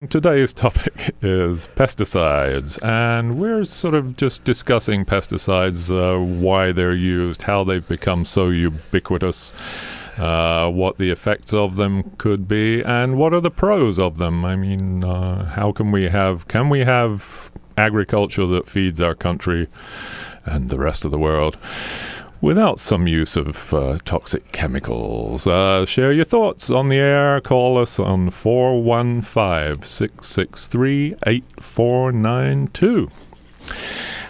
Today's topic is pesticides, and we're sort of just discussing pesticides, why they're used, how they've become so ubiquitous, what the effects of them could be, and what are the pros of them. I mean, how can we have agriculture that feeds our country and the rest of the world without some use of toxic chemicals? Share your thoughts on the air. Call us on 415-663-8492.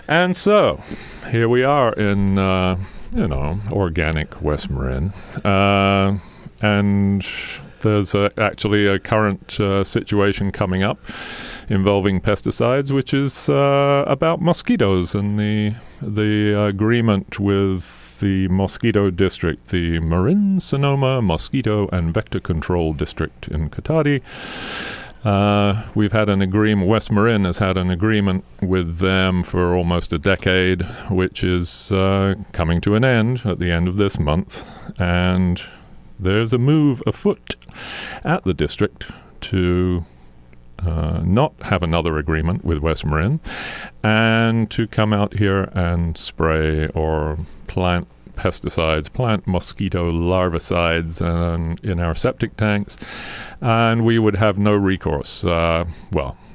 And so, here we are in, organic West Marin. And there's actually a current situation coming up involving pesticides, which is about mosquitoes and the agreement with the Mosquito district, the Marin-Sonoma Mosquito and Vector Control District in Cotati. We've had an agreement, West Marin has had an agreement with them for almost a decade, which is coming to an end at the end of this month. And there's a move afoot at the district to not have another agreement with West Marin and to come out here and spray or plant pesticides, plant mosquito larvicides in our septic tanks, and we would have no recourse.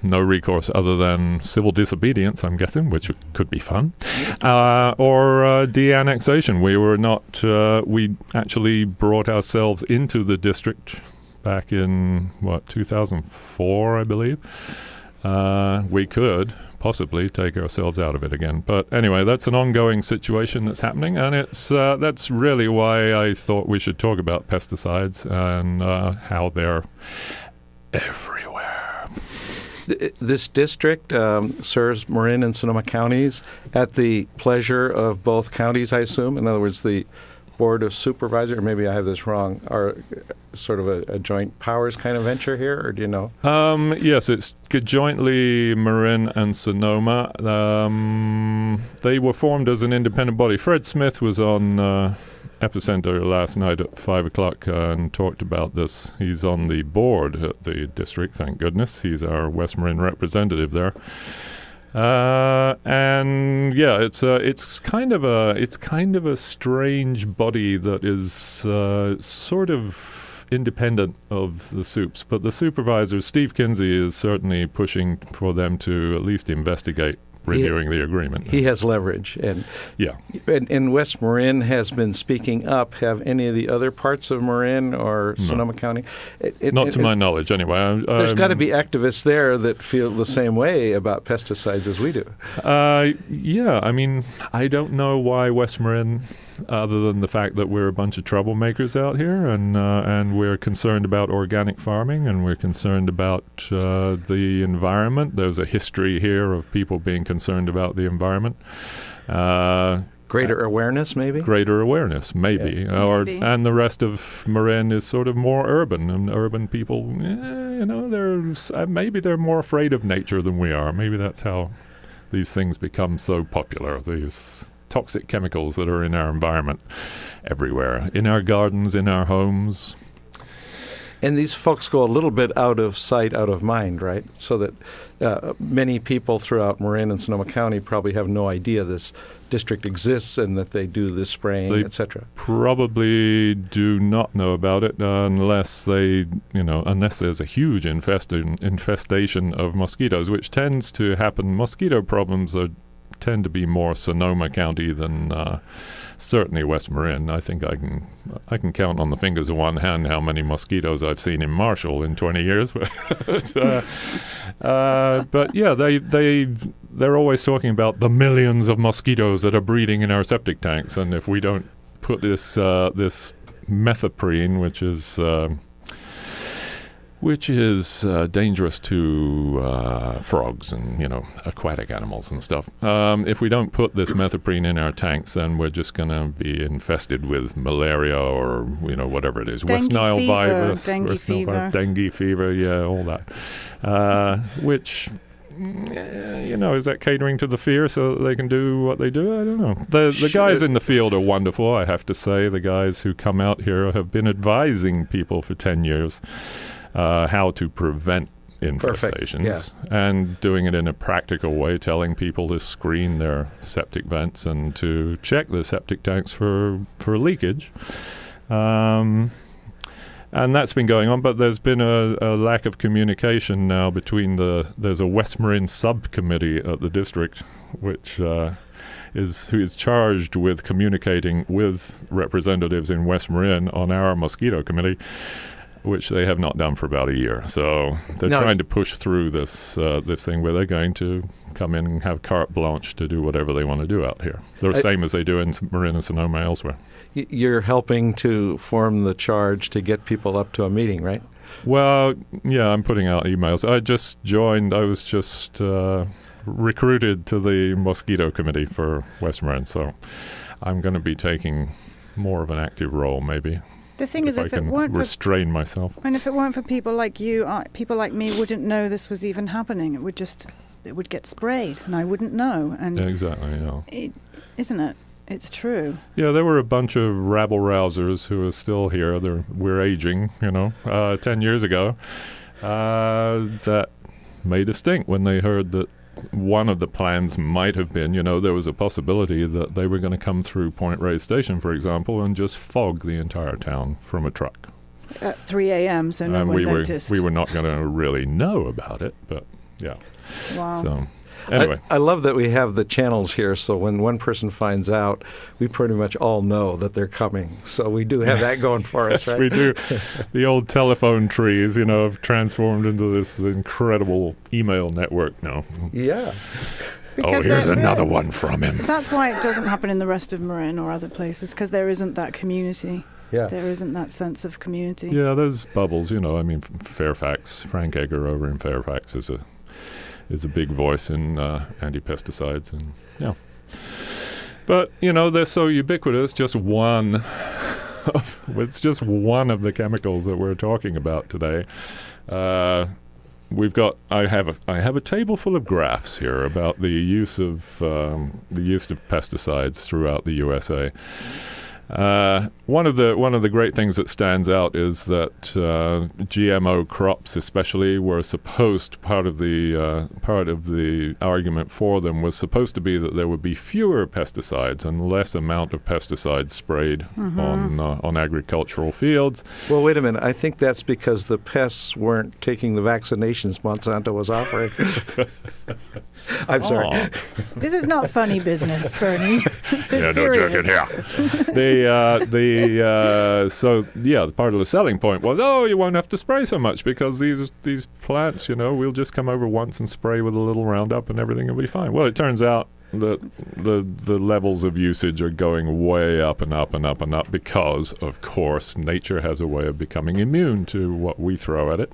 No recourse other than civil disobedience, I'm guessing, which could be fun, or de-annexation. We actually brought ourselves into the district back in, 2004, I believe. We could possibly take ourselves out of it again. But anyway, that's an ongoing situation that's happening, and that's really why I thought we should talk about pesticides and how they're everywhere. This district serves Marin and Sonoma counties at the pleasure of both counties, I assume. In other words, the Board of Supervisors, or maybe I have this wrong, are sort of a joint powers kind of venture here, or do you know? Yes, it's jointly Marin and Sonoma. They were formed as an independent body. Fred Smith was on Epicenter last night at 5 o'clock and talked about this. He's on the board at the district, thank goodness. He's our West Marin representative there. And yeah, it's kind of a strange body that is sort of independent of the soups, but the supervisor Steve Kinsey is certainly pushing for them to at least investigate reviewing the agreement. He has leverage, and yeah, and West Marin has been speaking up. Have any of the other parts of Marin or Sonoma County? Not to my knowledge, anyway. There's got to be activists there that feel the same way about pesticides as we do. Yeah, I mean, I don't know why West Marin, other than the fact that we're a bunch of troublemakers out here, and we're concerned about organic farming, and we're concerned about the environment. There's a history here of people being concerned about the environment. Greater awareness, maybe? Greater awareness, maybe. Yeah. And the rest of Marin is sort of more urban, and urban people, maybe they're more afraid of nature than we are. Maybe that's how these things become so popular, these toxic chemicals that are in our environment everywhere, in our gardens, in our homes. And these folks go a little bit out of sight, out of mind, right? So that many people throughout Marin and Sonoma County probably have no idea this district exists and that they do this spraying, etc. Probably do not know about it unless there's a huge infestation of mosquitoes, which tends to happen. Mosquito problems tend to be more Sonoma County than certainly West Marin. I think I can count on the fingers of one hand how many mosquitoes I've seen in Marshall in 20 years. But yeah, they're always talking about the millions of mosquitoes that are breeding in our septic tanks, and if we don't put this methoprene, which is dangerous to frogs and aquatic animals and stuff. If we don't put this methoprene in our tanks, then we're just going to be infested with malaria or whatever it is, West Nile virus, dengue fever, yeah, all that. Which is that catering to the fear so that they can do what they do? I don't know. The guys in the field are wonderful, I have to say. The guys who come out here have been advising people for 10 years. How to prevent infestations, and doing it in a practical way, telling people to screen their septic vents and to check the septic tanks for leakage. And that's been going on, but there's been a lack of communication now between there's a West Marin subcommittee at the district, which who is charged with communicating with representatives in West Marin on our mosquito committee, which they have not done for about a year. So they're trying to push through this thing where they're going to come in and have carte blanche to do whatever they want to do out here. The same as they do in Marin and Sonoma elsewhere. You're helping to form the charge to get people up to a meeting, right? Well, yeah, I'm putting out emails. I just joined. I was just recruited to the mosquito committee for West Marin, so I'm going to be taking more of an active role, maybe. The thing is, if I it can weren't restrain myself. And if it weren't for people like you, people like me wouldn't know this was even happening. It would get sprayed, and I wouldn't know. And exactly, yeah. Isn't it? It's true. Yeah, there were a bunch of rabble-rousers who are still here. We're aging, 10 years ago, that made a stink when they heard that one of the plans might have been, there was a possibility that they were going to come through Point Reyes Station, for example, and just fog the entire town from a truck. At 3 a.m., so no one noticed. We were not going to really know about it, but yeah. Wow. So anyway. I love that we have the channels here, so when one person finds out, we pretty much all know that they're coming. So we do have that going for us, yes, right? we do. The old telephone trees, have transformed into this incredible email network now. Yeah. Because here's another one from him. That's why it doesn't happen in the rest of Marin or other places, because there isn't that community. Yeah. There isn't that sense of community. Yeah, there's bubbles, Fairfax, Frank Egger over in Fairfax is a big voice in anti-pesticides, and yeah. But they're so ubiquitous. It's just one of the chemicals that we're talking about today. I have a table full of graphs here about the use of pesticides throughout the USA. One of the great things that stands out is that GMO crops, especially, were supposed part of the argument for them was supposed to be that there would be fewer pesticides and less amount of pesticides sprayed on agricultural fields. Well, wait a minute. I think that's because the pests weren't taking the vaccinations Monsanto was offering. I'm sorry. This is not funny business, Bernie. This is serious. No joking here. Part of the selling point was, you won't have to spray so much because these plants, we'll just come over once and spray with a little Roundup and everything will be fine. Well, it turns out that the levels of usage are going way up and up and up and up because, of course, nature has a way of becoming immune to what we throw at it.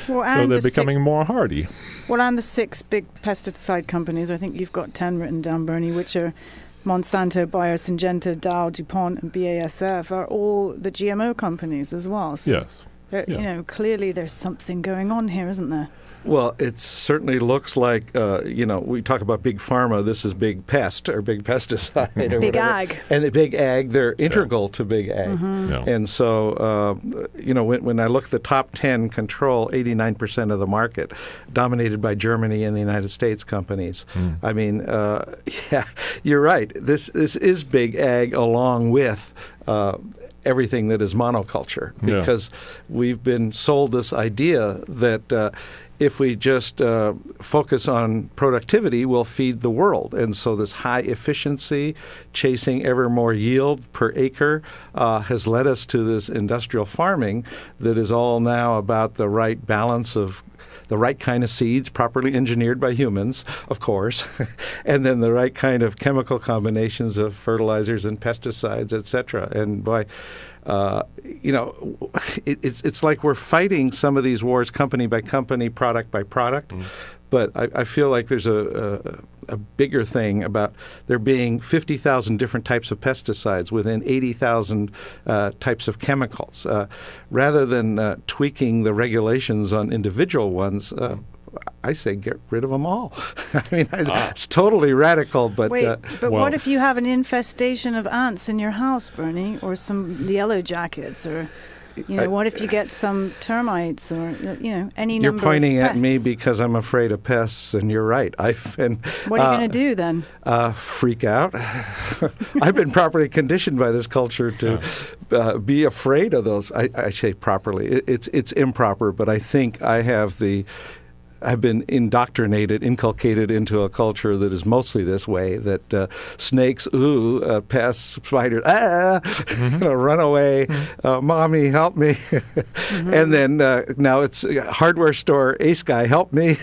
Well, so they're becoming more hardy. Well, and the 6 big pesticide companies, I think you've got 10 written down, Bernie, which are Monsanto, Bayer, Syngenta, Dow, DuPont, and BASF, are all the GMO companies as well. So yes. Clearly there's something going on here, isn't there? Well, it certainly looks like, we talk about big pharma. This is big pest or big pesticide or big whatever. Ag. And the big ag, they're integral to big ag. Mm-hmm. Yeah. And so, when I look at the top 10 control 89% of the market, dominated by Germany and the United States companies. I mean, you're right. This is big ag along with everything that is monoculture, because we've been sold this idea that if we just focus on productivity, we'll feed the world. And so this high efficiency, chasing ever more yield per acre, has led us to this industrial farming that is all now about the right balance of the right kind of seeds, properly engineered by humans, of course, and then the right kind of chemical combinations of fertilizers and pesticides, et cetera. And it's like we're fighting some of these wars company by company, product by product. But I feel like there's a bigger thing about there being 50,000 different types of pesticides within 80,000 types of chemicals. Rather than tweaking the regulations on individual ones, I say get rid of them all. I mean, it's totally radical, but... what if you have an infestation of ants in your house, Bernie, or some yellow jackets, or... what if you get some termites or, any number You're pointing of at me pests? because I'm afraid of pests, and you're right. I've been. What are you going to do then? Freak out. I've been properly conditioned by this culture to be afraid of those. I say properly. It's improper, but I think I've been inculcated into a culture that is mostly this way, that snakes, pests, spiders, run away, mommy, help me. And then now it's hardware store, ace guy, help me.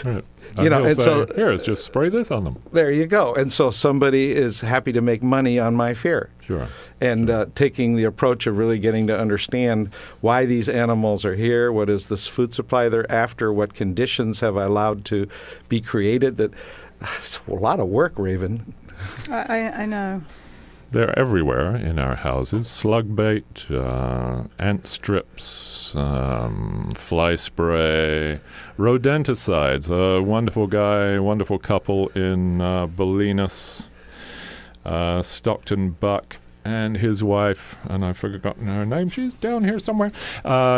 Right. And so here, just spray this on them. There you go. And so somebody is happy to make money on my fear. Sure. And taking the approach of really getting to understand why these animals are here, what is this food supply they're after, what conditions have I allowed to be created. It's a lot of work, Raven. I know. They're everywhere in our houses. Slug bait, ant strips, fly spray, rodenticides. A wonderful couple in Bolinas, Stockton Buck, and his wife, and I've forgotten her name, she's down here somewhere,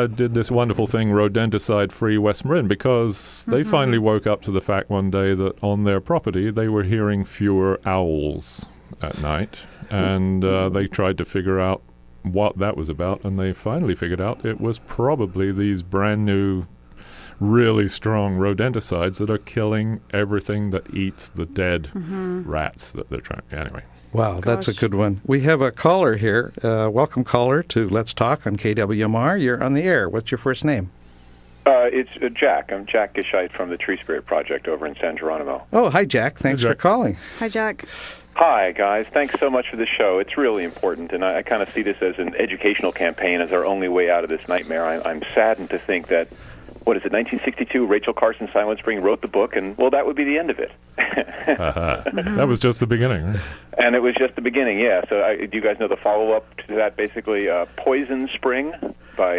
did this wonderful thing, rodenticide-free West Marin, because they finally woke up to the fact one day that on their property they were hearing fewer owls at night. And they tried to figure out what that was about, and they finally figured out it was probably these brand new, really strong rodenticides that are killing everything that eats the dead rats that they're trying. Anyway. Wow, that's a good one. We have a caller here. Welcome, caller, to Let's Talk on KWMR. You're on the air. What's your first name? It's Jack. I'm Jack Gishite from the Tree Spirit Project over in San Geronimo. Oh, hi, Jack. Thanks for calling. Hi, Jack. Hi, guys. Thanks so much for the show. It's really important, and I kind of see this as an educational campaign, as our only way out of this nightmare. I'm saddened to think that, 1962, Rachel Carson Silent Spring wrote the book, and, that would be the end of it. That was just the beginning, right? And it was just the beginning, yeah. So do you guys know the follow-up to that, basically, Poison Spring by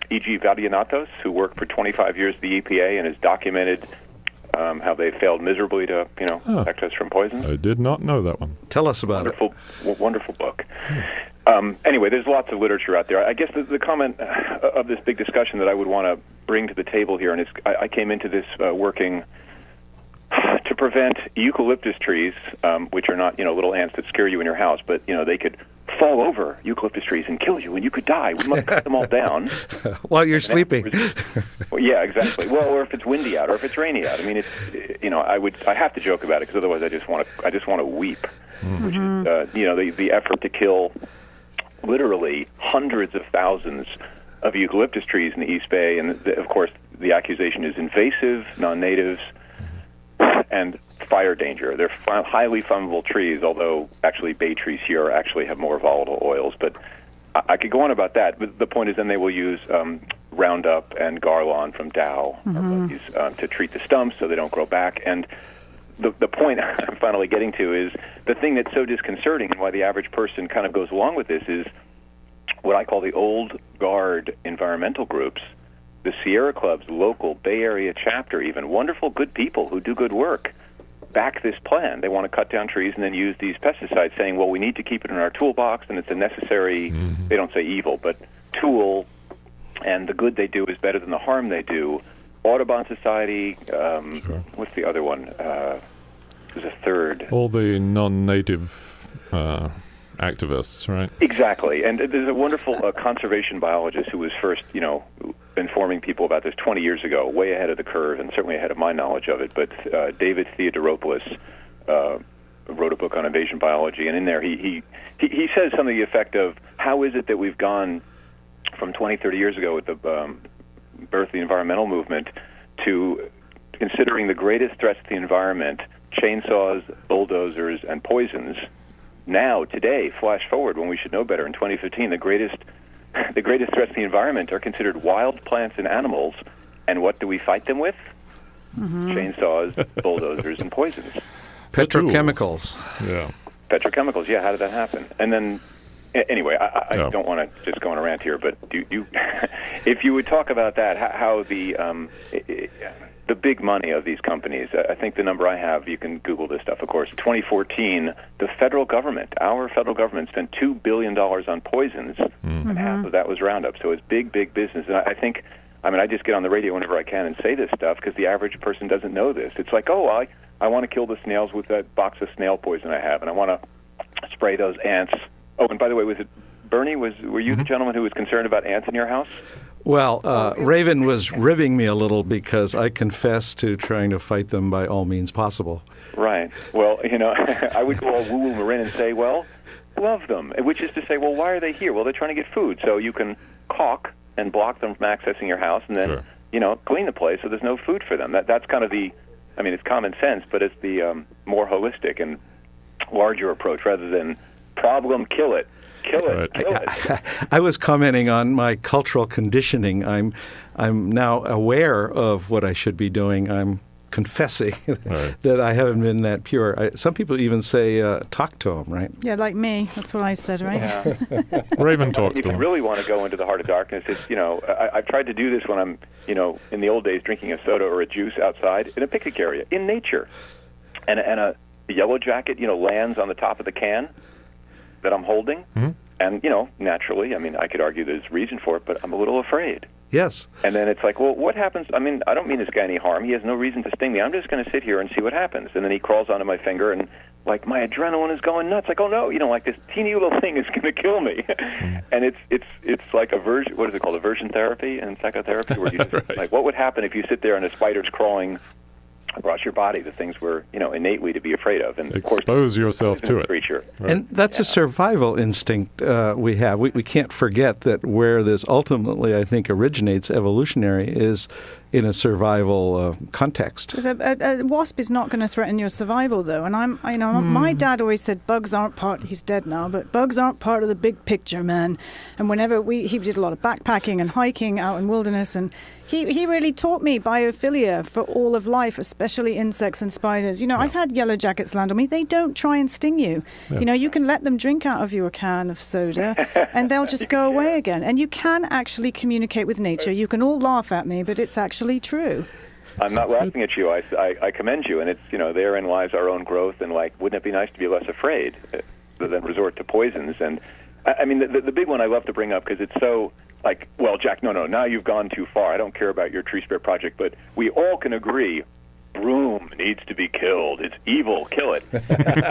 E.G. Valianatos, who worked for 25 years at the EPA and has documented how they failed miserably to, protect us from poison. I did not know that one. Tell us about it. Wonderful book. Anyway, there's lots of literature out there. I guess the comment of this big discussion that I would want to bring to the table here, and I came into this working to prevent eucalyptus trees, which are not, little ants that scare you in your house, but, they could fall over eucalyptus trees and kill you, and you could die. We must cut them all down. While you're sleeping. Well, yeah, exactly. Well, or if it's windy out, or if it's rainy out. I mean, I have to joke about it, because otherwise I just want to weep. Which is, the effort to kill literally hundreds of thousands of eucalyptus trees in the East Bay, and of course the accusation is invasive, non-natives, and fire danger. They're highly flammable trees, although actually bay trees here actually have more volatile oils. But I could go on about that. But the point is, then they will use Roundup and Garlon from Dow to treat the stumps so they don't grow back. And the point I'm finally getting to is the thing that's so disconcerting, and why the average person kind of goes along with this, is what I call the old guard environmental groups, the Sierra Club's local Bay Area chapter, even wonderful, good people who do good work, back this plan. They want to cut down trees and then use these pesticides, saying, well, we need to keep it in our toolbox, and it's a necessary, they don't say evil, but tool, and the good they do is better than the harm they do. Audubon Society, what's the other one? There's a third. All the non-native activists, right? Exactly. And there's a wonderful conservation biologist who was first, informing people about this 20 years ago, way ahead of the curve, and certainly ahead of my knowledge of it. But David Theodoropoulos wrote a book on invasion biology, and in there he says something to the effect of, how is it that we've gone from 20, 30 years ago with the birth of the environmental movement to considering the greatest threats to the environment, chainsaws, bulldozers, and poisons. Now, today, flash forward when we should know better, in 2015, the greatest threats to the environment are considered wild plants and animals, and what do we fight them with? Chainsaws, bulldozers, and poisons. Petrochemicals. Yeah. Petrochemicals, yeah, how did that happen? And then Anyway, I don't want to just go on a rant here, but if you would talk about that, how the big money of these companies, I think the number I have, you can Google this stuff, of course, 2014, the federal government, our federal government, spent $2 billion on poisons, and half of that was Roundup. So it's big, big business. And I think, I just get on the radio whenever I can and say this stuff because the average person doesn't know this. It's like, I want to kill the snails with that box of snail poison I have, and I want to spray those ants. Oh, and by the way, was it Bernie? Were you the gentleman who was concerned about ants in your house? Well, Raven was ribbing me a little because I confessed to trying to fight them by all means possible. Right. Well, I would go all woo-woo Marin and say, well, love them, which is to say, well, why are they here? Well, they're trying to get food, so you can caulk and block them from accessing your house, and then, clean the place so there's no food for them. That's kind of it's common sense, but it's the more holistic and larger approach rather than problem, kill it. Kill it. I was commenting on my cultural conditioning. I'm now aware of what I should be doing. I'm confessing that I haven't been that pure. Some people even say talk to them, right? Yeah, like me. That's what I said, right? Yeah. Raven talks to them. If you really want to go into the heart of darkness, it's, I've tried to do this when I'm, in the old days drinking a soda or a juice outside in a picnic area, in nature. And a yellow jacket, lands on the top of the can that I'm holding. Mm-hmm. And, naturally, I could argue there's reason for it, but I'm a little afraid. Yes. And then it's like, well, what happens? I don't mean this guy any harm. He has no reason to sting me. I'm just going to sit here and see what happens. And then he crawls onto my finger, and, my adrenaline is going nuts. Like, oh, no, this teeny little thing is going to kill me. And it's like what is it called, aversion therapy and psychotherapy, where you just, right. What would happen if you sit there and a spider's crawling across your body, the things we're innately to be afraid of, and expose yourself to it. Creature. Right. And that's a survival instinct we have. We can't forget that where this ultimately, I think, originates evolutionary is in a survival context. A wasp is not going to threaten your survival, though. And my dad always said bugs aren't he's dead now, but bugs aren't part of the big picture, man. And whenever he did a lot of backpacking and hiking out in wilderness, and he really taught me biophilia for all of life, especially insects and spiders. I've had yellow jackets land on me. They don't try and sting you. Yeah. You can let them drink out of your can of soda and they'll just go away again. And you can actually communicate with nature. You can all laugh at me, but it's actually true. I'm not laughing at you. I commend you. And it's, therein lies our own growth. And, wouldn't it be nice to be less afraid than resort to poisons? And, the big one I love to bring up because it's so... well, Jack, no, now you've gone too far. I don't care about your tree spare project, but we all can agree broom needs to be killed. It's evil. Kill it.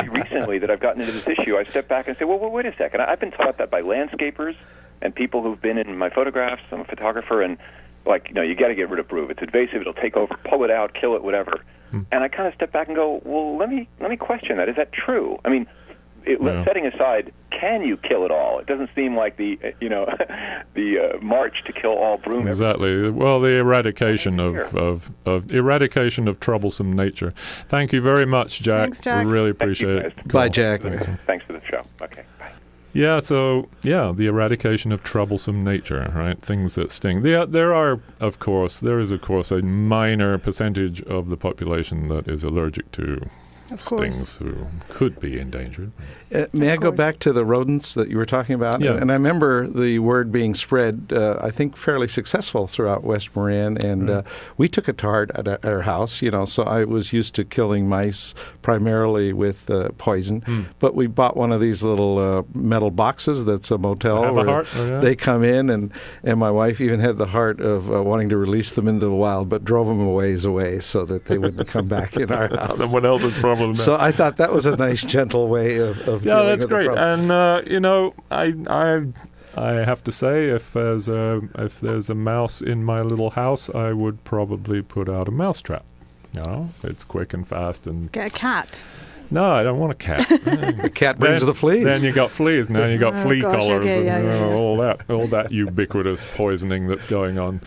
Recently that I've gotten into this issue, I step back and say, well, wait a second. I've been taught that by landscapers and people who've been in my photographs. I'm a photographer, and, you got to get rid of broom. It's invasive. It'll take over. Pull it out. Kill it, whatever. And I kind of step back and go, well, let me question that. Is that true? Setting aside, can you kill it all? It doesn't seem like the march to kill all broom. Exactly. Well, the eradication of eradication of troublesome nature. Thank you very much, Jack. Thanks, Jack. We really appreciate it. Cool. Bye, Jack. Thanks for the show. Okay. Bye. Yeah. So the eradication of troublesome nature. Right. Things that sting. There is of course a minor percentage of the population that is allergic to stings who could be endangered. May I go back to the rodents that you were talking about? Yeah. And I remember the word being spread, I think, fairly successful throughout West Marin. And we took it to heart at our house, so I was used to killing mice primarily with poison. But we bought one of these little metal boxes that's a motel where they come in. And my wife even had the heart of wanting to release them into the wild, but drove them a ways away so that they wouldn't come back in our house. Someone else's problem. So I thought that was a nice, gentle way of dealing that's with great. the problem. And I have to say, if there's a mouse in my little house, I would probably put out a mouse trap. It's quick and fast and get a cat. No, I don't want a cat. The cat brings the fleas. Then you got fleas. Now you got flea collars and all that ubiquitous poisoning that's going on.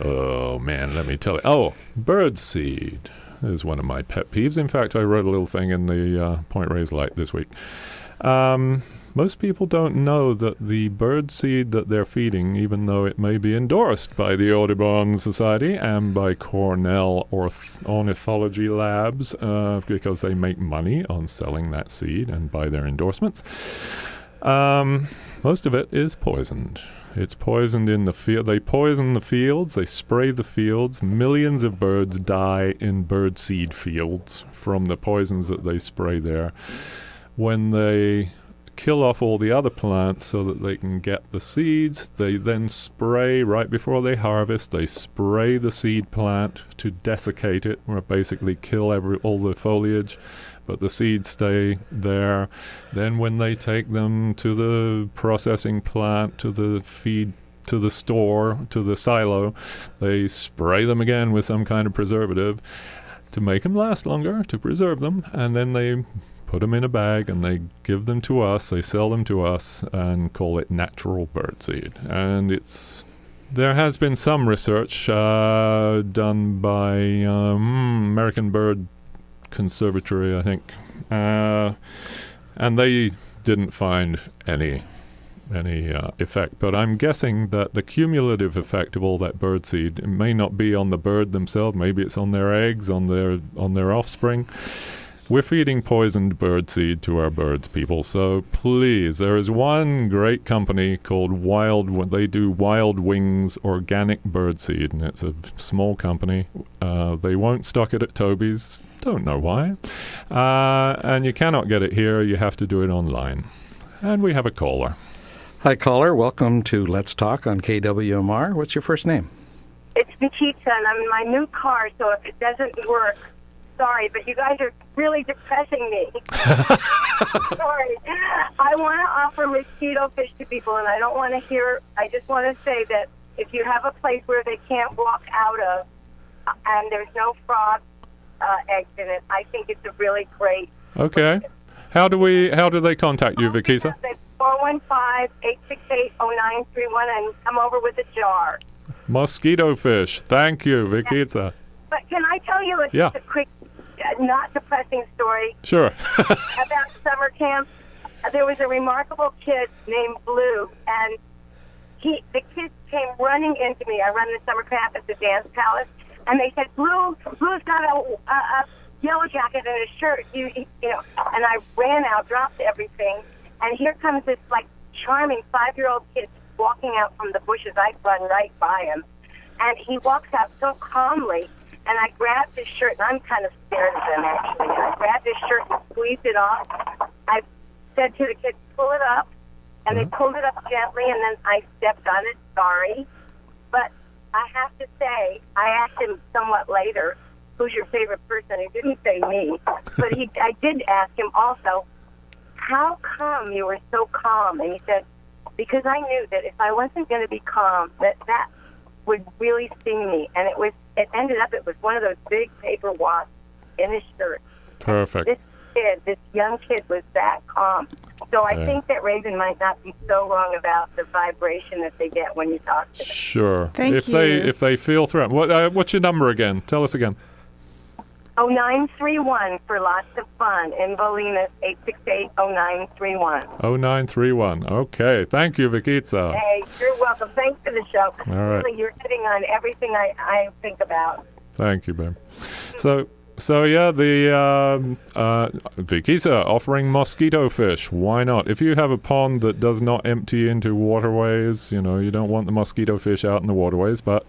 Oh man, let me tell you. Oh, birdseed is one of my pet peeves. In fact, I wrote a little thing in the Point Reyes Light this week. Most people don't know that the birdseed that they're feeding, even though it may be endorsed by the Audubon Society and by Cornell Ornithology Labs, because they make money on selling that seed and by their endorsements, Most of it is poisoned. It's poisoned in the field. They poison the fields. They spray the fields. Millions of birds die in birdseed fields from the poisons that they spray there. When they kill off all the other plants so that they can get the seeds, they then spray right before they harvest. They spray the seed plant to desiccate it, or basically kill all the foliage, but the seeds stay there. Then when they take them to the processing plant, to the feed, to the store, to the silo, they spray them again with some kind of preservative to make them last longer, to preserve them, and then they put them in a bag and they give them to us, they sell them to us and call it natural birdseed. And there has been some research done by American Bird Conservatory, I think, and they didn't find any effect. But I'm guessing that the cumulative effect of all that birdseed, it may not be on the bird themselves, maybe it's on their eggs, on their offspring. We're feeding poisoned birdseed to our birds, people. So please, there is one great company called they do Wild Wings Organic Birdseed, and it's a small company. They won't stock it at Toby's. Don't know why. And you cannot get it here. You have to do it online. And we have a caller. Hi, caller. Welcome to Let's Talk on KWMR. What's your first name? It's Nikita, and I'm in my new car, so if it doesn't work, sorry, but you guys are really depressing me. Sorry. I want to offer mosquito fish to people, and I don't want to I just want to say that if you have a place where they can't walk out of and there's no frog eggs in it, I think it's a really great. Okay. How do they contact you, Vikisa? 415-868-0931 and come over with a jar. Mosquito fish. Thank you, Vikisa. But can I tell you just a quick, not depressing story? Sure. About summer camp? There was a remarkable kid named Blue, and the kids came running into me. I run the summer camp at the Dance Palace, and they said, Blue's got a yellow jacket and a shirt, you know. And I ran out, dropped everything, and here comes this charming 5-year-old kid walking out from the bushes. I run right by him, and he walks out so calmly. And I grabbed his shirt, and I'm kind of scared of him, actually. I grabbed his shirt and squeezed it off. I said to the kids, pull it up, and they pulled it up gently, and then I stepped on it, sorry. But I have to say, I asked him somewhat later, who's your favorite person? He didn't say me, but I did ask him also, how come you were so calm? And he said, because I knew that if I wasn't going to be calm, that would really sting me. And it ended up, it was one of those big paper wasps in his shirt. Perfect. This young kid was that calm. So I think that Raven might not be so wrong about the vibration that they get when you talk to them. Sure. Thank you. If they feel threatened. What's your number again? Tell us again. 0931 for lots of fun. In Bolinas, 868-0931. 0931. Okay. Thank you, Vikitsa. Hey, you're welcome. Thanks for the show. All right. Really, you're hitting on everything I think about. Thank you, babe. So yeah, the Vikisa offering mosquito fish. Why not? If you have a pond that does not empty into waterways, you don't want the mosquito fish out in the waterways. But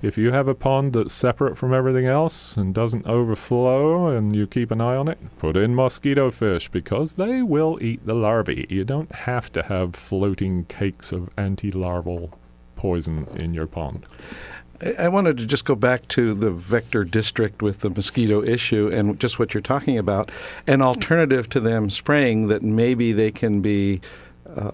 if you have a pond that's separate from everything else and doesn't overflow, and you keep an eye on it, put in mosquito fish because they will eat the larvae. You don't have to have floating cakes of anti-larval poison in your pond. I wanted to just go back to the vector district with the mosquito issue and just what you're talking about. An alternative to them spraying that maybe they can be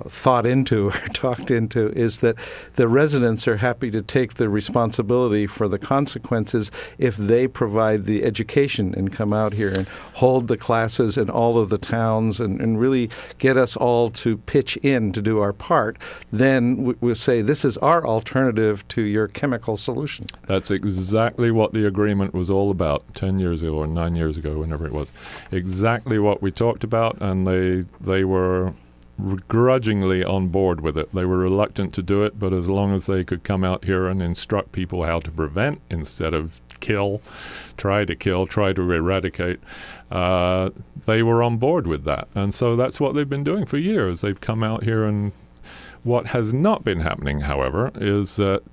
thought into or talked into is that the residents are happy to take the responsibility for the consequences if they provide the education and come out here and hold the classes in all of the towns and really get us all to pitch in to do our part. Then we'll say this is our alternative to your chemical solution. That's exactly what the agreement was all about 10 years ago or 9 years ago, whenever it was. Exactly what we talked about, and they were grudgingly on board with it. They were reluctant to do it, but as long as they could come out here and instruct people how to prevent instead of try to eradicate, they were on board with that. And so that's what they've been doing for years. They've come out here, and what has not been happening, however, is that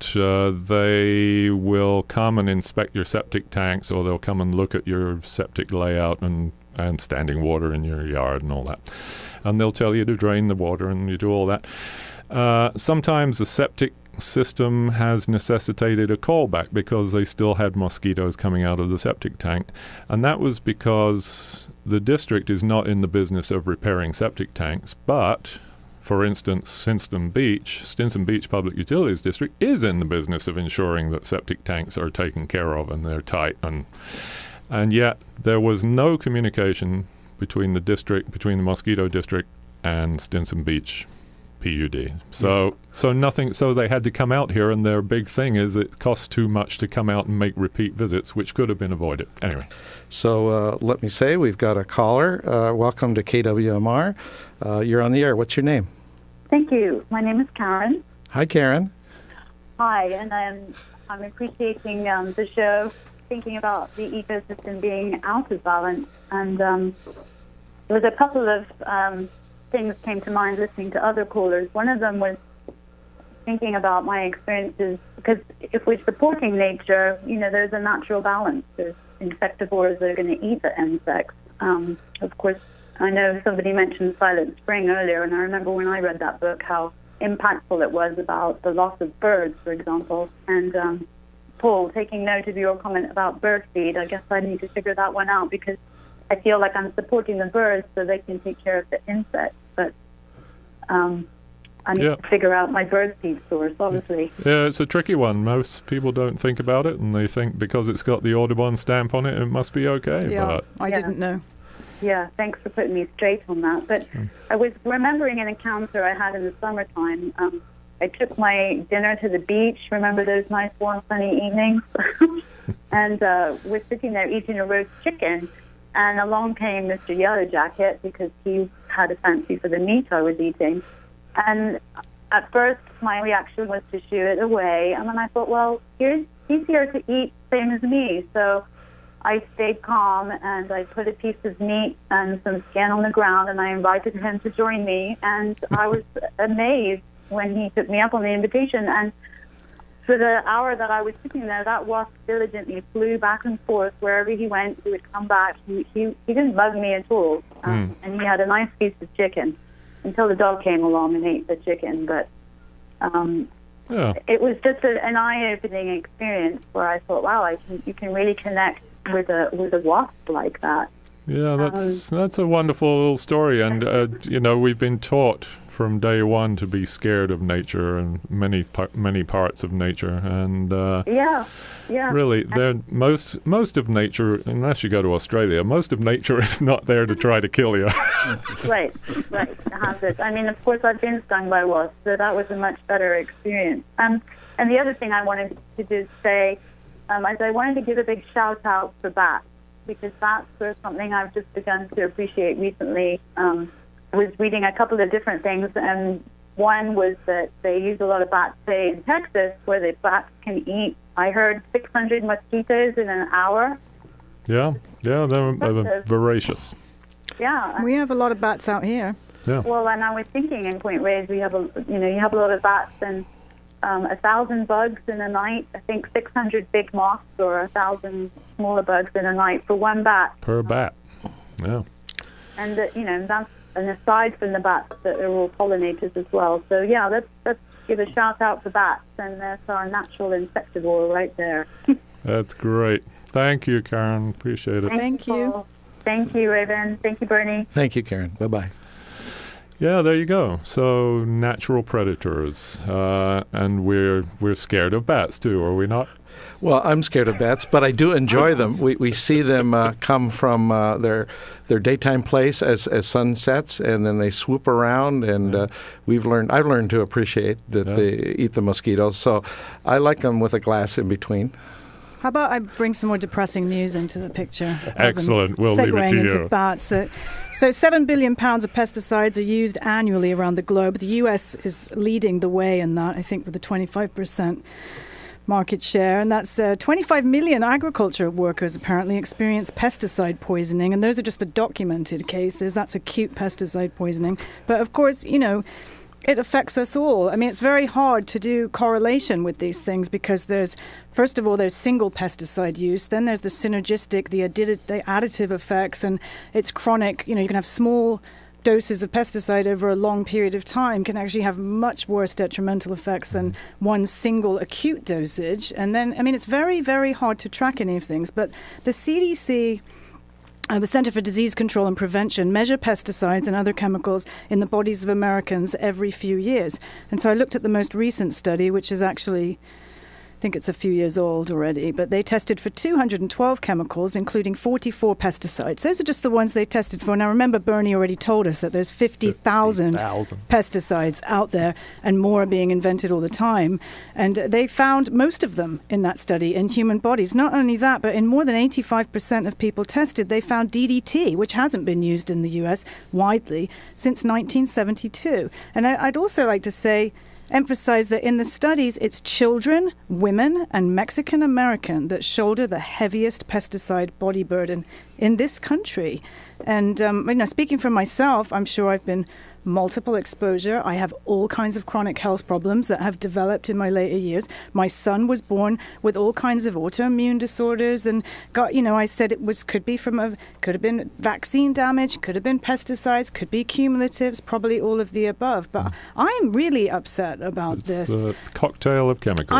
they will come and inspect your septic tanks, or they'll come and look at your septic layout and standing water in your yard and all that. And they'll tell you to drain the water, and you do all that. Sometimes the septic system has necessitated a callback because they still had mosquitoes coming out of the septic tank. And that was because the district is not in the business of repairing septic tanks, but, for instance, Stinson Beach Public Utilities District is in the business of ensuring that septic tanks are taken care of and they're tight. And yet there was no communication between the Mosquito District and Stinson Beach PUD. So nothing. So they had to come out here, and their big thing is it costs too much to come out and make repeat visits, which could have been avoided. Anyway. So let me say we've got a caller. Welcome to KWMR. You're on the air. What's your name? Thank you. My name is Karen. Hi, Karen. Hi, and I'm appreciating the show, thinking about the ecosystem being out of balance. And there was a couple of things came to mind listening to other callers. One of them was thinking about my experiences, because if we're supporting nature, there's a natural balance. There's insectivores that are going to eat the insects. Of course, I know somebody mentioned Silent Spring earlier, and I remember when I read that book how impactful it was about the loss of birds, for example. And Paul, taking note of your comment about birdseed, I guess I need to figure that one out, because I feel like I'm supporting the birds so they can take care of the insects, but I need to figure out my birdseed source, obviously. Yeah, it's a tricky one. Most people don't think about it, and they think because it's got the Audubon stamp on it, it must be okay. Yeah, but I didn't know. Yeah, thanks for putting me straight on that. But I was remembering an encounter I had in the summertime. I took my dinner to the beach. Remember those nice, warm, sunny evenings? And we're sitting there eating a roast chicken, and along came Mr. Yellow Jacket because he had a fancy for the meat I was eating. And at first, my reaction was to shoo it away. And then I thought, well, he's here to eat, same as me. So I stayed calm, and I put a piece of meat and some skin on the ground, and I invited him to join me. And I was amazed when he took me up on the invitation. And for the hour that I was sitting there, that wasp diligently flew back and forth. Wherever he went, he would come back. He didn't bug me at all. And he had a nice piece of chicken until the dog came along and ate the chicken. But it was just an eye-opening experience where I thought, wow, you can really connect with a wasp like that. Yeah, that's a wonderful little story. And, we've been taught from day one to be scared of nature and many parts of nature. And really, most of nature, unless you go to Australia, most of nature is not there to try to kill you. Right. It has it. I mean, of course, I've been stung by wasps, so that was a much better experience. And the other thing I wanted to just say is I wanted to give a big shout-out for bats, because bats are something I've just begun to appreciate recently. I was reading a couple of different things, and one was that they use a lot of bats, say, in Texas, where the bats can eat, I heard, 600 mosquitoes in an hour. Yeah, they're voracious. Yeah. We have a lot of bats out here. Yeah. Well, and I was thinking in Point Reyes, you have a lot of bats, and 1,000 bugs in a night. I think 600 big moths or 1,000 smaller bugs in a night for one bat. Per bat. Yeah. And that's an aside from the bats that are all pollinators as well. So yeah, let's give a shout out for bats, and that's our natural insectivore right there. That's great. Thank you, Karen. Appreciate it. Thank you. Paul. Thank you, Raven. Thank you, Bernie. Thank you, Karen. Bye-bye. Yeah, there you go. So natural predators, and we're scared of bats too, are we not? Well, I'm scared of bats, but I do enjoy them. We see them come from their daytime place as sun sets, and then they swoop around. And I've learned to appreciate that they eat the mosquitoes. So I like them with a glass in between. How about I bring some more depressing news into the picture? Excellent. We'll leave it to you. Into bats. So 7 billion pounds of pesticides are used annually around the globe. The U.S. is leading the way in that, I think, with a 25% market share, and that's 25 million agriculture workers apparently experience pesticide poisoning, and those are just the documented cases. That's acute pesticide poisoning. But of course, it affects us all. I mean, it's very hard to do correlation with these things because first of all, there's single pesticide use, then there's the synergistic, the additive effects, and it's chronic. You can have small doses of pesticide over a long period of time can actually have much worse detrimental effects than one single acute dosage. And then, it's very, very hard to track any of things. But the CDC, the Center for Disease Control and Prevention, measure pesticides and other chemicals in the bodies of Americans every few years. And so I looked at the most recent study, which is actually, I think it's a few years old already, but they tested for 212 chemicals, including 44 pesticides. Those are just the ones they tested for. Now, remember, Bernie already told us that there's 50,000 pesticides out there, and more are being invented all the time. And they found most of them in that study in human bodies. Not only that, but in more than 85% of people tested, they found DDT, which hasn't been used in the U.S. widely since 1972. And I'd also like to emphasize that in the studies, it's children, women, and Mexican American that shoulder the heaviest pesticide body burden in this country. And speaking for myself, I'm sure I've been multiple exposure. I have all kinds of chronic health problems that have developed in my later years. My son was born with all kinds of autoimmune disorders and I said could have been vaccine damage, could have been pesticides, could be cumulatives, probably all of the above. But I'm really upset about this. It's a cocktail of chemicals.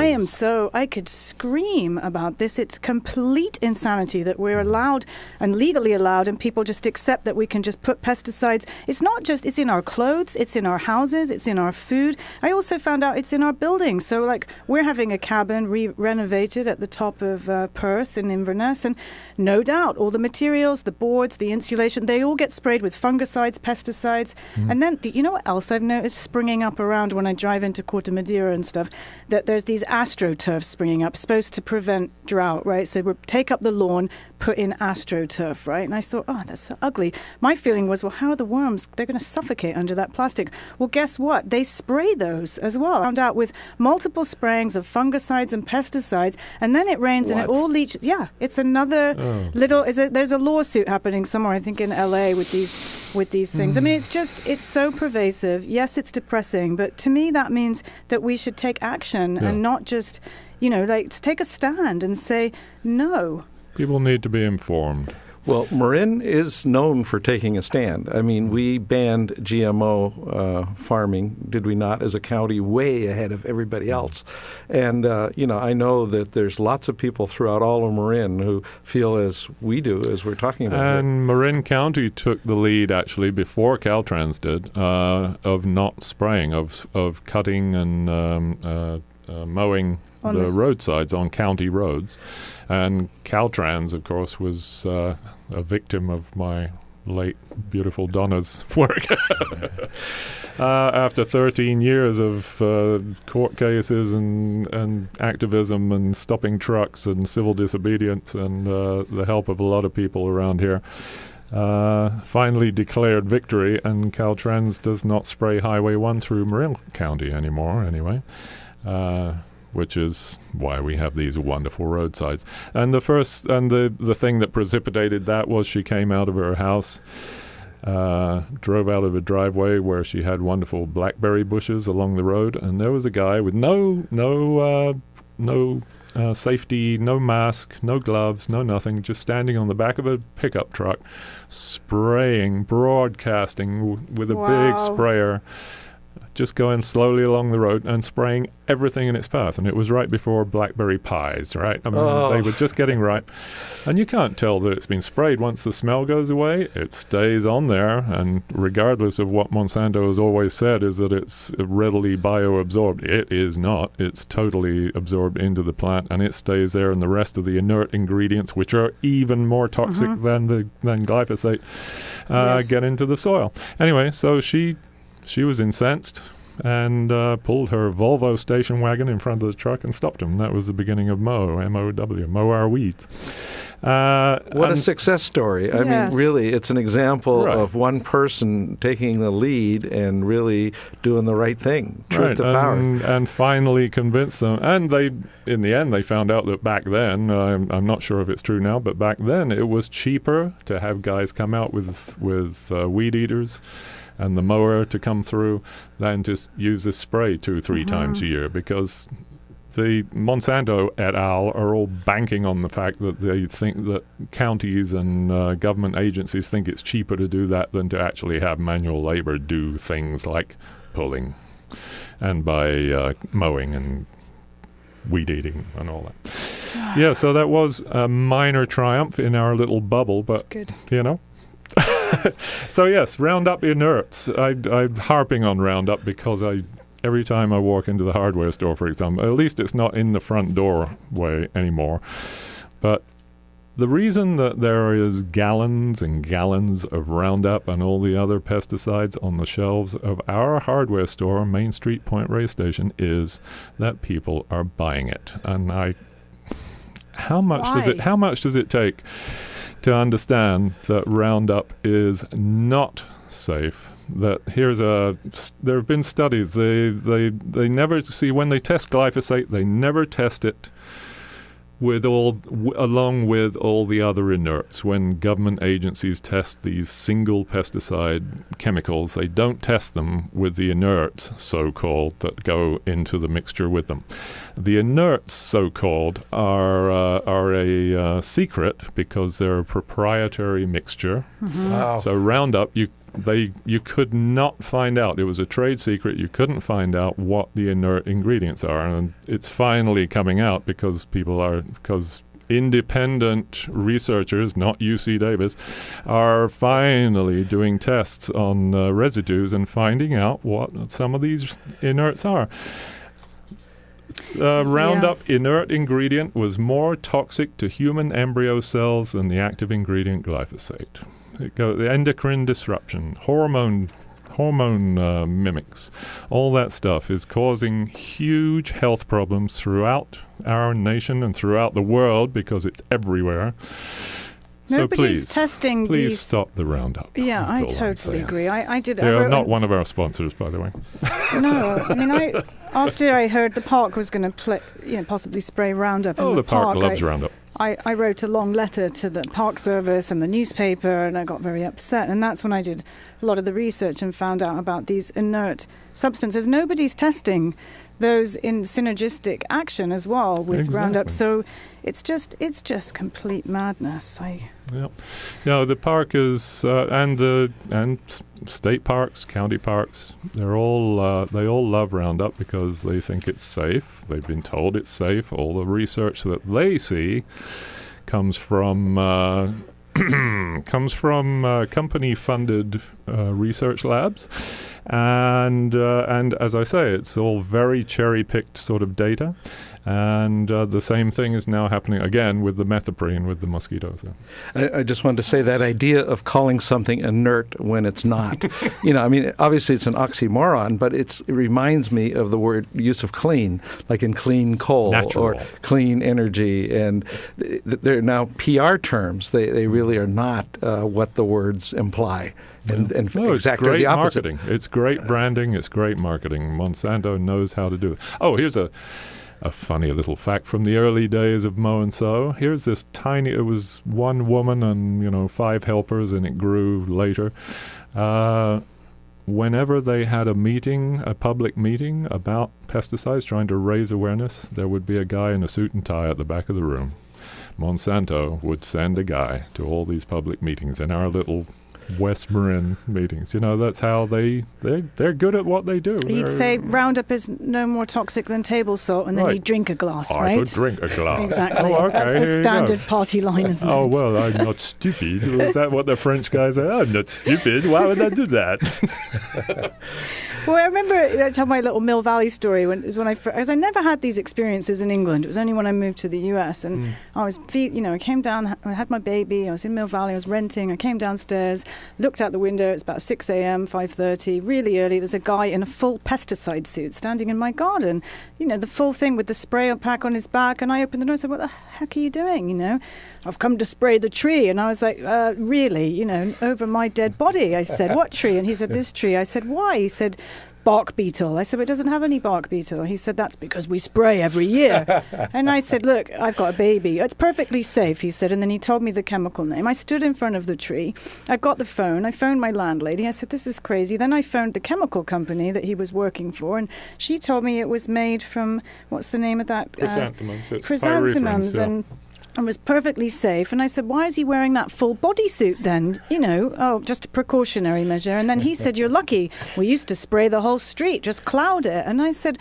I could scream about this. It's complete insanity that we're allowed and legally allowed, and people just accept that we can just put pesticides. It's not just, it's in our clothes, it's in our houses, it's in our food. I also found out it's in our buildings. So we're having a cabin renovated at the top of Perth in Inverness, and no doubt all the materials, the boards, the insulation, they all get sprayed with fungicides, pesticides. And then you know what else I've noticed springing up around when I drive into Corte Madera and stuff, that there's these astroturfs springing up, supposed to prevent drought, right? So we take up the lawn, put in astroturf, right? And I thought, that's so ugly. My feeling was, well, how are the worms? They're going to suffocate under that plastic. Well, guess what? They spray those as well. I found out with multiple sprayings of fungicides and pesticides, and then it rains and it all leaches. Yeah, it's another there's a lawsuit happening somewhere, I think in LA with these things. I mean, it's so pervasive. Yes, it's depressing, but to me that means that we should take action and not just, take a stand and say no. People need to be informed. Well, Marin is known for taking a stand. I mean, we banned GMO farming, did we not, as a county way ahead of everybody else. And, I know that there's lots of people throughout all of Marin who feel as we do, as we're talking about. And Marin County took the lead, actually, before Caltrans did, of not spraying, of cutting and mowing the roadsides on county roads. And Caltrans, of course, was a victim of my late beautiful Donna's work. After 13 years of court cases and activism and stopping trucks and civil disobedience and the help of a lot of people around here, finally declared victory, and Caltrans does not spray Highway 1 through Marin County anymore, anyway. Which is why we have these wonderful roadsides. And the thing that precipitated that was she came out of her house, drove out of a driveway where she had wonderful blackberry bushes along the road, and there was a guy with no safety, no mask, no gloves, no nothing, just standing on the back of a pickup truck, broadcasting with a big sprayer, just going slowly along the road and spraying everything in its path. And it was right before blackberry pies, right? I mean, they were just getting right. And you can't tell that it's been sprayed. Once the smell goes away, it stays on there. And regardless of what Monsanto has always said is that it's readily bioabsorbed, it is not. It's totally absorbed into the plant, and it stays there, and the rest of the inert ingredients, which are even more toxic than glyphosate, get into the soil. Anyway, so she was incensed and pulled her Volvo station wagon in front of the truck and stopped him. That was the beginning of Mow, M-O-W, Mow Our Weeds. What a success story. I mean, really, it's an example of one person taking the lead and really doing the right thing. Truth to power. And finally convinced them. And they, in the end, they found out that back then, I'm not sure if it's true now, but back then it was cheaper to have guys come out with weed eaters and the mower to come through than to use this spray 2-3 times a year, because the Monsanto et al. Are all banking on the fact that they think that counties and government agencies think it's cheaper to do that than to actually have manual labor do things like pulling and by mowing and weed eating and all that. Yeah, so that was a minor triumph in our little bubble, but, you know. So yes, Roundup inerts. I'm harping on Roundup because every time I walk into the hardware store, for example, at least it's not in the front doorway anymore. But the reason that there is gallons and gallons of Roundup and all the other pesticides on the shelves of our hardware store, Main Street Point Ray Station, is that people are buying it. And how much does it take to understand that Roundup is not safe? That there have been studies. They never see, when they test glyphosate, they never test it along with all the other inerts. When government agencies test these single pesticide chemicals, they don't test them with the inerts, so-called, that go into the mixture with them. The inerts, so-called, are a secret because they're a proprietary mixture. Wow. So Roundup, you could not find out. It was a trade secret. You couldn't find out what the inert ingredients are, and it's finally coming out because independent researchers, not UC Davis, are finally doing tests on residues and finding out what some of these inerts are. Roundup inert ingredient was more toxic to human embryo cells than the active ingredient glyphosate. The endocrine disruption, hormone mimics, all that stuff is causing huge health problems throughout our nation and throughout the world because it's everywhere. Nobody's so testing please these. Stop the Roundup. Yeah, I totally agree. I did. They are not one of our sponsors, by the way. No, I mean, after I heard the park was going to possibly spray Roundup. Oh, in the park loves Roundup. I wrote a long letter to the Park Service and the newspaper, and I got very upset. And that's when I did a lot of the research and found out about these inert substances. Nobody's testing those in synergistic action as well with Roundup. So it's just complete madness. Yeah. No, the park is and state parks, county parks, they all love Roundup because they think it's safe. They've been told it's safe. All the research that they see comes from company-funded research labs, and as I say, it's all very cherry-picked sort of data. And the same thing is now happening again with the methoprene with the mosquitoes. I just wanted to say that idea of calling something inert when it's not. I mean, obviously it's an oxymoron, but it reminds me of the word use of clean, like in clean coal or clean energy. And they're now PR terms. They really are not what the words imply. And exactly the opposite. Marketing. It's great branding. It's great marketing. Monsanto knows how to do it. Oh, here's a funny little fact from the early days of Mow and Sow. Here's this tiny, it was one woman and, 5 helpers, and it grew later. Whenever they had a public meeting about pesticides, trying to raise awareness, there would be a guy in a suit and tie at the back of the room. Monsanto would send a guy to all these public meetings in our little West Marin meetings. That's how they're good at what they do. He'd say Roundup is no more toxic than table salt, and then he'd drink a glass, right? I could drink a glass. Exactly. Oh, okay. That's the standard party line, isn't it? Oh, well, I'm not stupid. Is that what the French guys say? I'm not stupid. Why would I do that? Well, I remember I told my little Mill Valley story because I never had these experiences in England. It was only when I moved to the US, and I was, I came down, I had my baby, I was in Mill Valley, I was renting, I came downstairs, looked out the window. It's about 6 a.m., 5:30, really early. There's a guy in a full pesticide suit standing in my garden. You know, the full thing with the sprayer pack on his back. And I opened the door and said, what the heck are you doing? You know, I've come to spray the tree. And I was like, really? You know, over my dead body. I said, what tree? And he said, this tree. I said, why? He said, bark beetle. I said, but it doesn't have any bark beetle. He said, that's because we spray every year. And I said, look, I've got a baby. It's perfectly safe, he said. And then he told me the chemical name. I stood in front of the tree. I got the phone. I phoned my landlady. I said, this is crazy. Then I phoned the chemical company that he was working for. And she told me it was made from, what's the name of that? Chrysanthemums. Chrysanthemums. And was perfectly safe. And I said, why is he wearing that full bodysuit then? You know, just a precautionary measure. And then he said, you're lucky. We used to spray the whole street, just cloud it. And I said,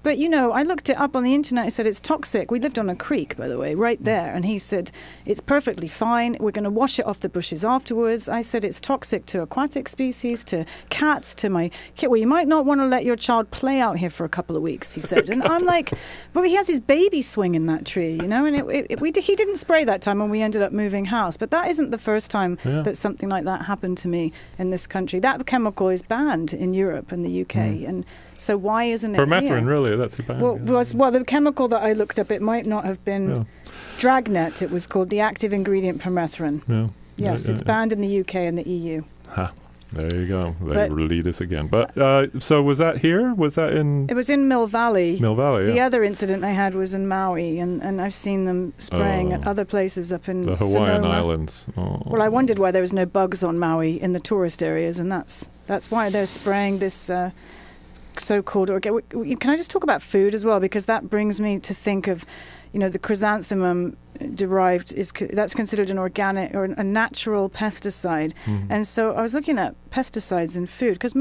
but, you know, I looked it up on the internet. I said, it's toxic. We lived on a creek, by the way, right there. And he said, it's perfectly fine. We're going to wash it off the bushes afterwards. I said, it's toxic to aquatic species, to cats, to my kid. Well, you might not want to let your child play out here for a couple of weeks, he said. And I'm like, but he has his baby swinging that tree, you know, and he didn't spray that time when we ended up moving house. But that isn't the first time that something like that happened to me in this country. That chemical is banned in Europe and the UK. And so why isn't it permethrin, here? really? That's a ban. Well, the chemical that I looked up, it might not have been Dragnet, it was called, the active ingredient permethrin. Yeah. Yes, it's banned in the UK and the EU. Ha. There you go. They lead us again. But so was that here? Was that in? It was in Mill Valley. Mill Valley, yeah. The other incident I had was in Maui, and I've seen them spraying at other places up in the Hawaiian Sonoma. Islands. Oh. Well, I wondered why there was no bugs on Maui in the tourist areas, and that's why they're spraying this so-called. Can I just talk about food as well, because that brings me to think of, you know, the chrysanthemum derived that's considered an organic or a natural pesticide. And so I was looking at pesticides in food, because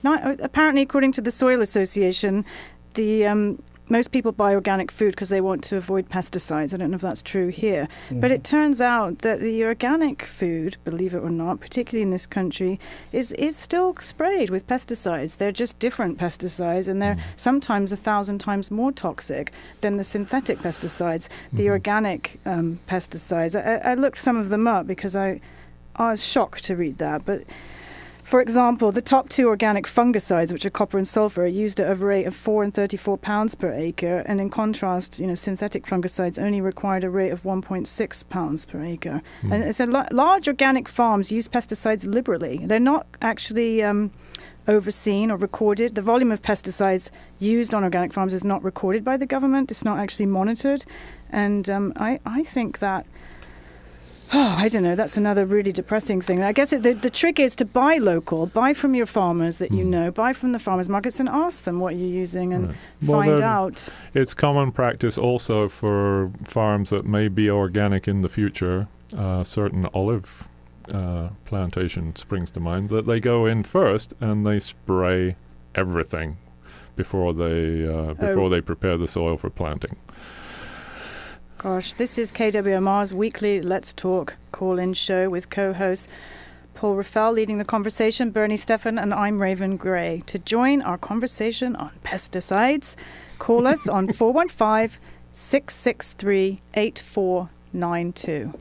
apparently according to the Soil Association, the most people buy organic food because they want to avoid pesticides. I don't know if that's true here. But it turns out that the organic food, believe it or not, particularly in this country, is still sprayed with pesticides. They're just different pesticides, and they're sometimes 1,000 times more toxic than the synthetic pesticides, the organic pesticides. I looked some of them up because I was shocked to read that. But for example, the top 2 organic fungicides, which are copper and sulfur, are used at a rate of 4 and 34 pounds per acre. And in contrast, you know, synthetic fungicides only required a rate of 1.6 pounds per acre. And so large organic farms use pesticides liberally. They're not actually overseen or recorded. The volume of pesticides used on organic farms is not recorded by the government. It's not actually monitored. And I think that, I don't know, that's another really depressing thing. I guess the trick is to buy local, buy from your farmers that you know, buy from the farmers markets and ask them what you're using and find out. It's common practice also for farms that may be organic in the future. Certain olive plantation springs to mind, that they go in first and they spray everything before they prepare the soil for planting. Gosh, this is KWMR's weekly Let's Talk call-in show with co-hosts Paul Reffell leading the conversation, Bernie Stephan, and I'm Raven Gray. To join our conversation on pesticides, call us on 415-663-8492.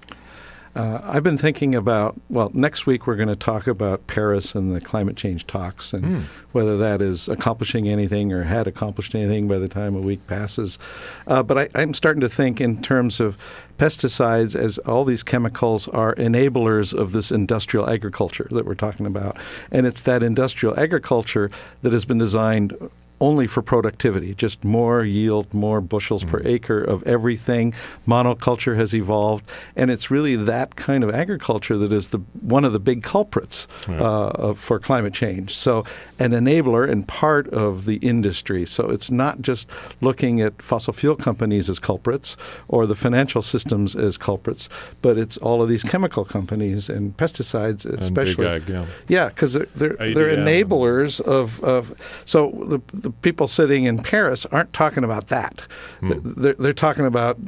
I've been thinking about, next week we're going to talk about Paris and the climate change talks and whether that is accomplishing anything or had accomplished anything by the time a week passes. But I'm starting to think in terms of pesticides, as all these chemicals are enablers of this industrial agriculture that we're talking about. And it's that industrial agriculture that has been designed only for productivity, just more yield, more bushels per acre of everything. Monoculture has evolved, and it's really that kind of agriculture that is one of the big culprits for climate change. So an enabler and part of the industry. So it's not just looking at fossil fuel companies as culprits or the financial systems as culprits, but it's all of these chemical companies and pesticides especially. And big ag, yeah, because they're enablers of so the people sitting in Paris aren't talking about that. They're talking about,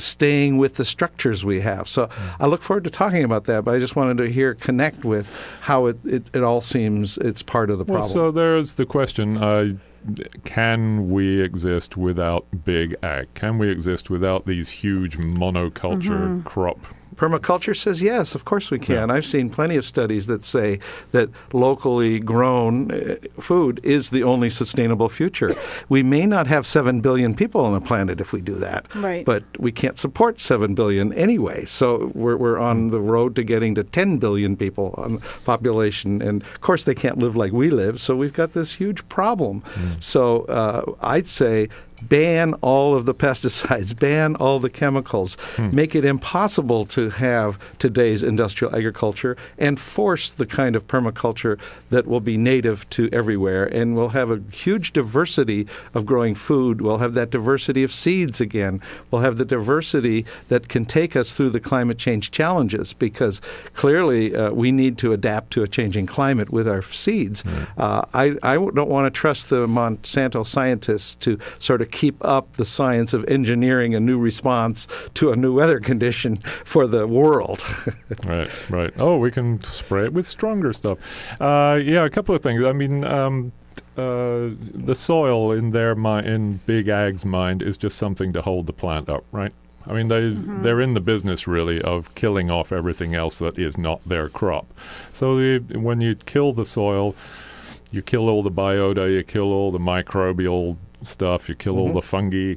staying with the structures we have. So I look forward to talking about that, but I just wanted to connect with how it all seems it's part of the problem. Well, so there's the question, can we exist without big ag? Can we exist without these huge monoculture crop Permaculture says yes, of course we can. I've seen plenty of studies that say that locally grown food is the only sustainable future. We may not have 7 billion people on the planet if we do that, but we can't support 7 billion anyway. So we're on the road to getting to 10 billion people on population. And, of course, they can't live like we live, so we've got this huge problem. So I'd say ban all of the pesticides, ban all the chemicals, make it impossible to have today's industrial agriculture, and force the kind of permaculture that will be native to everywhere. And we'll have a huge diversity of growing food. We'll have that diversity of seeds again. We'll have the diversity that can take us through the climate change challenges, because clearly we need to adapt to a changing climate with our seeds. I don't want to trust the Monsanto scientists to sort of keep up the science of engineering a new response to a new weather condition for the world. Right. Oh, we can spray it with stronger stuff. A couple of things. I mean, the soil in in Big Ag's mind is just something to hold the plant up, right? I mean, they're in the business, really, of killing off everything else that is not their crop. So when you kill the soil, you kill all the biota, you kill all the microbial stuff, you kill all the fungi,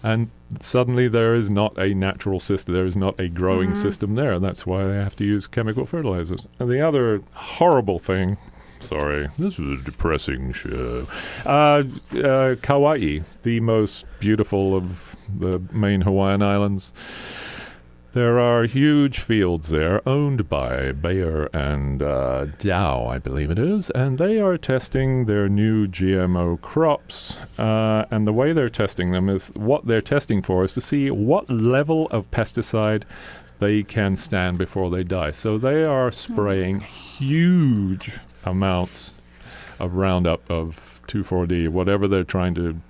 and suddenly there is not a natural system, there is not a growing system there, and that's why they have to use chemical fertilizers. And the other horrible thing, sorry, this is a depressing show, Kauai, the most beautiful of the main Hawaiian islands. There are huge fields there owned by Bayer and Dow, I believe it is, and they are testing their new GMO crops. And the way they're testing them is, what they're testing for is to see what level of pesticide they can stand before they die. So they are spraying huge amounts of Roundup, of 2,4-D, whatever they're trying to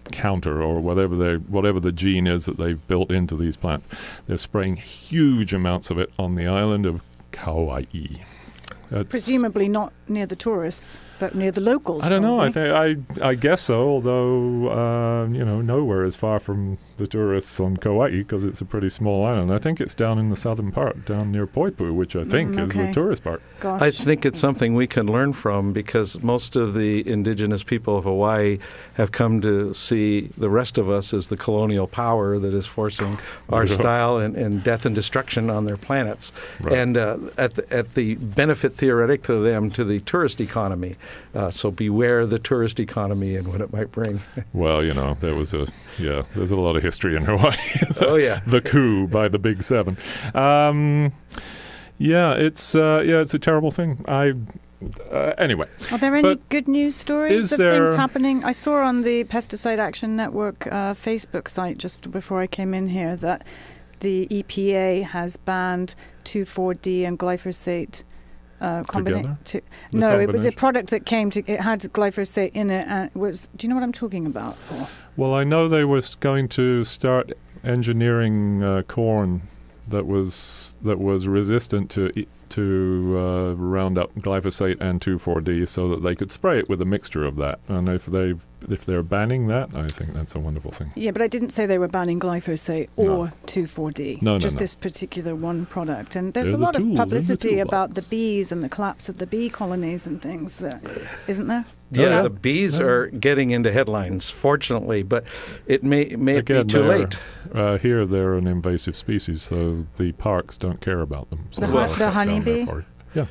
counter, or whatever the gene is that they've built into these plants. They're spraying huge amounts of it on the island of Kauai. Presumably not near the tourists, but near the locals. I don't know. Probably. I guess so. Although nowhere is far from the tourists on Kauai, because it's a pretty small island. I think it's down in the southern part, down near Poipu, which I think is the tourist part. Gosh. I think it's something we can learn from, because most of the indigenous people of Hawaii have come to see the rest of us as the colonial power that is forcing our style and death and destruction on their planets. Right. And at the benefit theoretic to them, to the tourist economy. So beware the tourist economy and what it might bring. Well, there's a lot of history in Hawaii. The coup by the Big Seven. It's a terrible thing. Anyway. Are there any good news stories of things happening? I saw on the Pesticide Action Network Facebook site just before I came in here that the EPA has banned 2,4-D and glyphosate. It was a product that it had glyphosate in it, and do you know what I'm talking about? Well, I know they were going to start engineering corn that was resistant to Roundup, glyphosate, and 2,4-D, so that they could spray it with a mixture of that. And if they're banning that, I think that's a wonderful thing. Yeah, but I didn't say they were banning glyphosate or 2,4-D. No, just this particular one product. And there's a lot of publicity about the bees and the collapse of the bee colonies and things, isn't there? Yeah, the bees are getting into headlines, fortunately, but it may be too late. Here, they're an invasive species, so the parks don't care about them. So the honeybee? Yeah.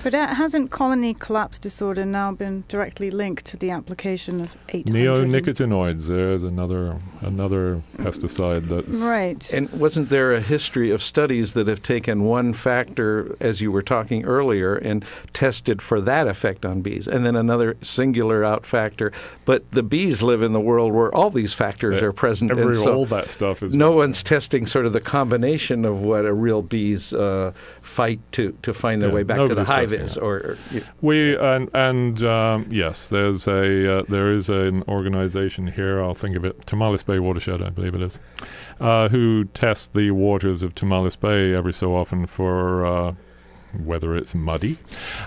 But hasn't colony collapse disorder now been directly linked to the application of 800? Neonicotinoids, there's another pesticide that's... Right. And wasn't there a history of studies that have taken one factor, as you were talking earlier, and tested for that effect on bees, and then another singular out factor? But the bees live in the world where all these factors are present. All that stuff is... No one's testing sort of the combination of what a real bee's fight to find their way back to the hive is. Yes, there is an organization here, I'll think of it, Tamales Bay Watershed, I believe it is, who tests the waters of Tamales Bay every so often for whether it's muddy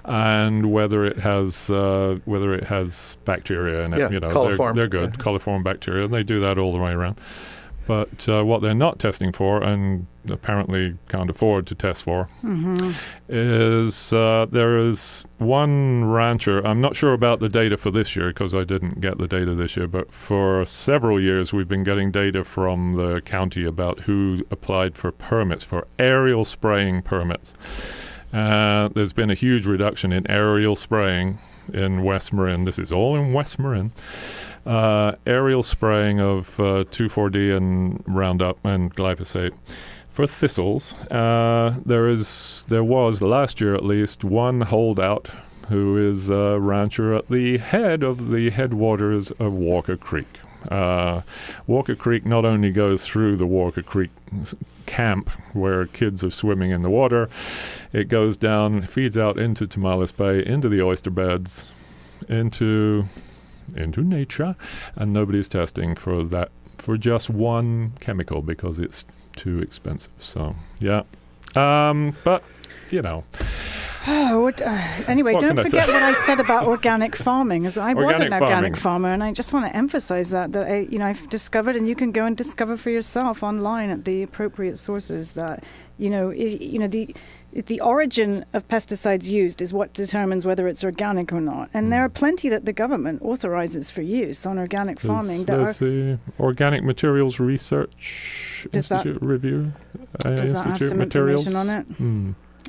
and whether it has bacteria in it. Coliform. They're good, coliform bacteria, and they do that all the way around. But what they're not testing for, and apparently can't afford to test for, is there is one rancher. I'm not sure about the data for this year because I didn't get the data this year, but for several years we've been getting data from the county about who applied for permits, for aerial spraying permits. There's been a huge reduction in aerial spraying in West Marin. This is all in West Marin. Aerial spraying of 2,4-D and Roundup and glyphosate for thistles. There was last year at least one holdout who is a rancher at the head of the headwaters of Walker Creek. Walker Creek not only goes through the Walker Creek camp where kids are swimming in the water, it goes down, feeds out into Tomales Bay, into the oyster beds, into nature, and nobody's testing for that, for just one chemical because it's too expensive. So yeah, but anyway, don't forget what I said about organic farming. As I was an organic farmer, and I just want to emphasize that I've discovered, and you can go and discover for yourself online at the appropriate sources, that the origin of pesticides used is what determines whether it's organic or not. And there are plenty that the government authorizes for use on organic farming. There's the Organic Materials Research Institute review. Does that have some information on it?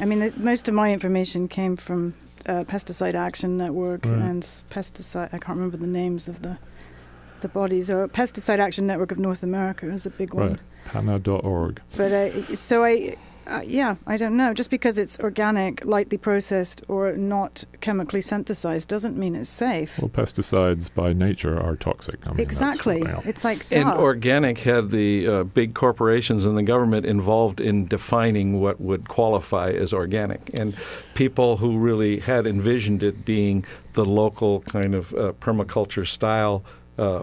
I mean, most of my information came from Pesticide Action Network and Pesticide. I can't remember the names of the bodies. Or Pesticide Action Network of North America is a big one. Right, PANA.org. But I don't know. Just because it's organic, lightly processed, or not chemically synthesized doesn't mean it's safe. Well, pesticides by nature are toxic. I mean, exactly. It's like And organic had the big corporations and the government involved in defining what would qualify as organic. And people who really had envisioned it being the local kind of permaculture style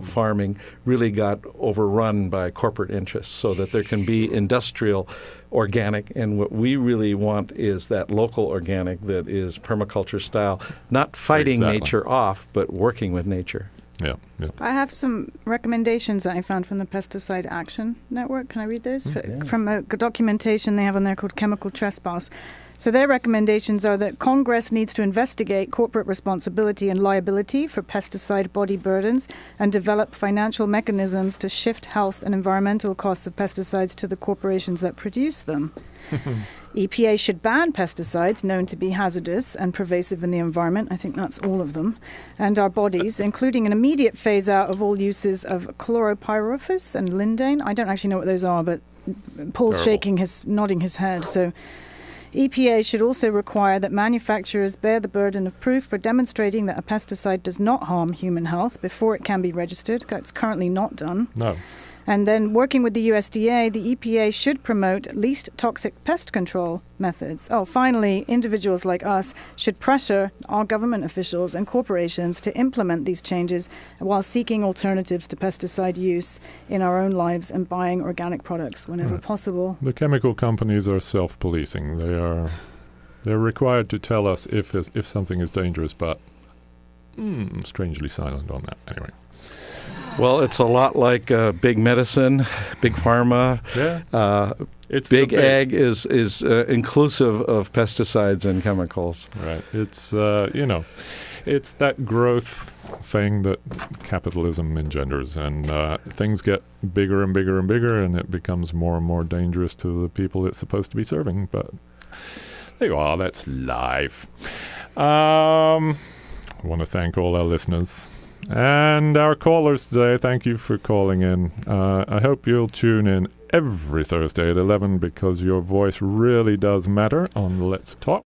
farming really got overrun by corporate interests, so that there can be industrial organic, and what we really want is that local organic that is permaculture style, not fighting nature off, but working with nature. Yeah. I have some recommendations that I found from the Pesticide Action Network. Can I read those? From a documentation they have on there called Chemical Trespass. So their recommendations are that Congress needs to investigate corporate responsibility and liability for pesticide body burdens and develop financial mechanisms to shift health and environmental costs of pesticides to the corporations that produce them. EPA should ban pesticides known to be hazardous and pervasive in the environment. I think that's all of them. And our bodies, including an immediate phase out of all uses of chloropyrifos and lindane. I don't actually know what those are, but Paul's nodding his head. So EPA should also require that manufacturers bear the burden of proof for demonstrating that a pesticide does not harm human health before it can be registered. That's currently not done. No. And then working with the USDA, the EPA should promote least toxic pest control methods. Finally, individuals like us should pressure our government officials and corporations to implement these changes while seeking alternatives to pesticide use in our own lives and buying organic products whenever possible. The chemical companies are self-policing. They're required to tell us if something is dangerous, but strangely silent on that. Anyway. Well, it's a lot like big medicine, big pharma. Yeah. It's big ag is inclusive of pesticides and chemicals. Right. It's it's that growth thing that capitalism engenders, and things get bigger and bigger and bigger, and it becomes more and more dangerous to the people it's supposed to be serving. But there you are. That's life. I want to thank all our listeners. And our callers today, thank you for calling in. I hope you'll tune in every Thursday at 11 because your voice really does matter on Let's Talk.